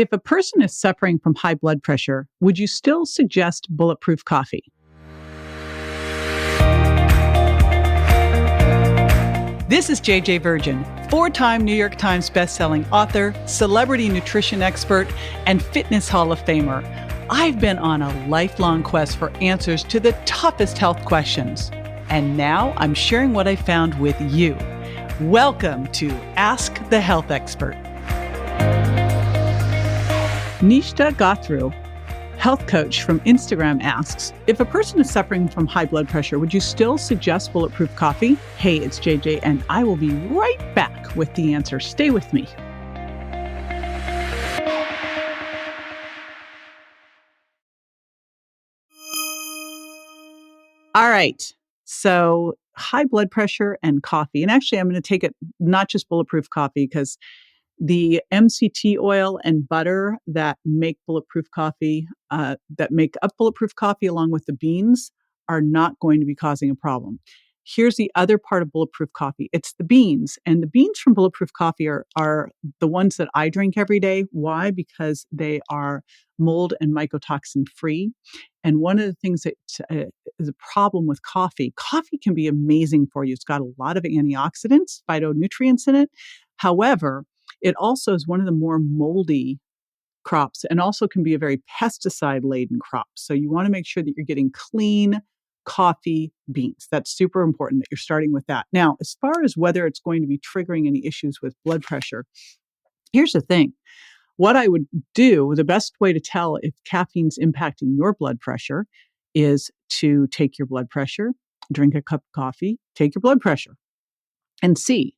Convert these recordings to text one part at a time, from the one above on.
If a person is suffering from high blood pressure, would you still suggest Bulletproof coffee? This is JJ Virgin, 4-time New York Times bestselling author, celebrity nutrition expert, and fitness Hall of Famer. I've been on a lifelong quest for answers to the toughest health questions. And now I'm sharing what I found with you. Welcome to Ask the Health Expert. Nishta Gathru, health coach from Instagram, asks, if a person is suffering from high blood pressure, would you still suggest Bulletproof coffee? Hey, it's JJ, and I will be right back with the answer. Stay with me. All right. So high blood pressure and coffee. And actually, I'm going to take it not just Bulletproof coffee, because the MCT oil and butter that make Bulletproof coffee, that make up Bulletproof coffee along with the beans, are not going to be causing a problem. Here's the other part of Bulletproof coffee. It's the beans. And the beans from Bulletproof coffee are the ones that I drink every day. Why? Because they are mold and mycotoxin free. And one of the things that is a problem with coffee can be amazing for you. It's got a lot of antioxidants, phytonutrients in it. However, it also is one of the more moldy crops and also can be a very pesticide-laden crop. So you want to make sure that you're getting clean coffee beans. That's super important that you're starting with that. Now, as far as whether it's going to be triggering any issues with blood pressure, here's the thing. What I would do, the best way to tell if caffeine's impacting your blood pressure is to take your blood pressure, drink a cup of coffee, take your blood pressure, and see.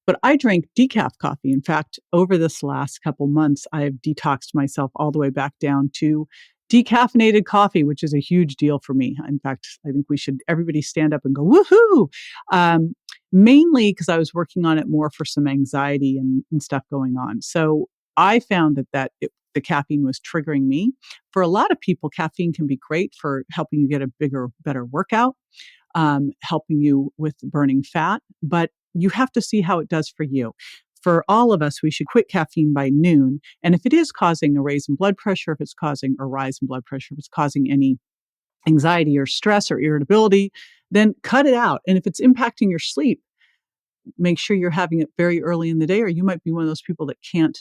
But I drink decaf coffee. In fact, over this last couple months, I've detoxed myself all the way back down to decaffeinated coffee, which is a huge deal for me. In fact, I think everybody stand up and go, woohoo! Mainly because I was working on it more for some anxiety and stuff going on. So I found that the caffeine was triggering me. For a lot of people, caffeine can be great for helping you get a better workout, helping you with burning fat, but you have to see how it does for you. For all of us, we should quit caffeine by noon. And if it is causing a rise in blood pressure, if it's causing any anxiety or stress or irritability, then cut it out. And if it's impacting your sleep, make sure you're having it very early in the day, or you might be one of those people that can't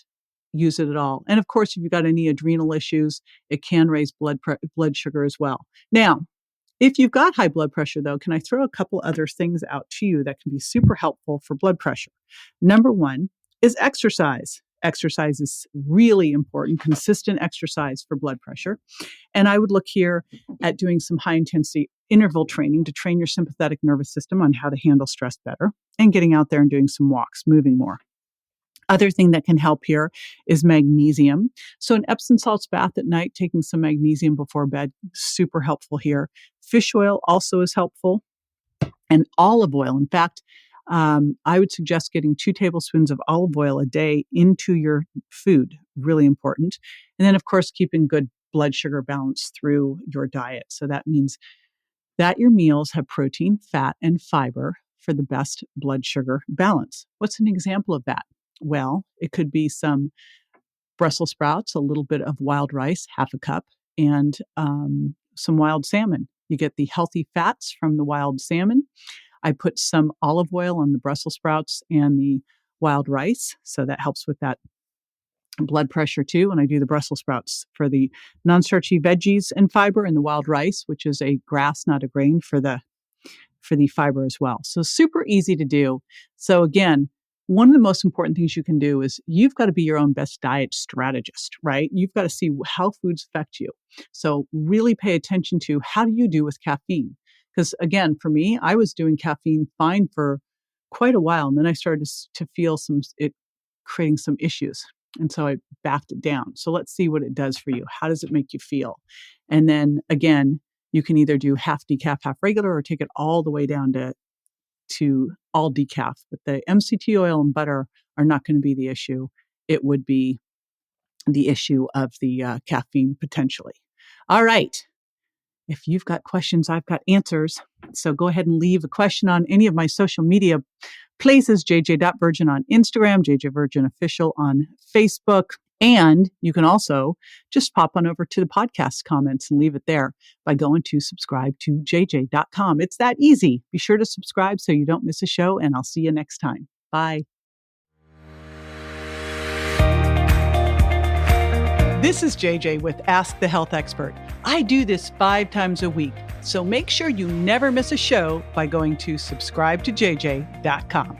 use it at all. And of course, if you've got any adrenal issues, it can raise blood sugar as well. Now, if you've got high blood pressure, though, can I throw a couple other things out to you that can be super helpful for blood pressure? Number one is exercise. Exercise is really important, consistent exercise for blood pressure. And I would look here at doing some high-intensity interval training to train your sympathetic nervous system on how to handle stress better, and getting out there and doing some walks, moving more. Other thing that can help here is magnesium. So an Epsom salts bath at night, taking some magnesium before bed, super helpful here. Fish oil also is helpful. And olive oil. In fact, I would suggest getting 2 tablespoons of olive oil a day into your food. Really important. And then, of course, keeping good blood sugar balance through your diet. So that means that your meals have protein, fat, and fiber for the best blood sugar balance. What's an example of that? Well, it could be some Brussels sprouts, a little bit of wild rice, half a cup, and some wild salmon. You get the healthy fats from the wild salmon. I put some olive oil on the Brussels sprouts and the wild rice, so that helps with that blood pressure too. And I do the Brussels sprouts for the non-starchy veggies and fiber, and the wild rice, which is a grass, not a grain, for the fiber as well. So super easy to do. So again, one of the most important things you can do is you've got to be your own best diet strategist, right? You've got to see how foods affect you. So really pay attention to how do you do with caffeine? Because again, for me, I was doing caffeine fine for quite a while. And then I started to feel it creating some issues. And so I backed it down. So let's see what it does for you. How does it make you feel? And then again, you can either do half decaf, half regular, or take it all the way down to all decaf. But the MCT oil and butter are not going to be the issue. It would be the issue of the caffeine potentially. All right. If you've got questions, I've got answers. So go ahead and leave a question on any of my social media places, jj.virgin on Instagram, JJ Virgin Official on Facebook. And you can also just pop on over to the podcast comments and leave it there by going to subscribe to jj.com. It's that easy. Be sure to subscribe so you don't miss a show, and I'll see you next time. Bye. This is JJ with Ask the Health Expert. I do this 5 times a week, so make sure you never miss a show by going to subscribe to jj.com.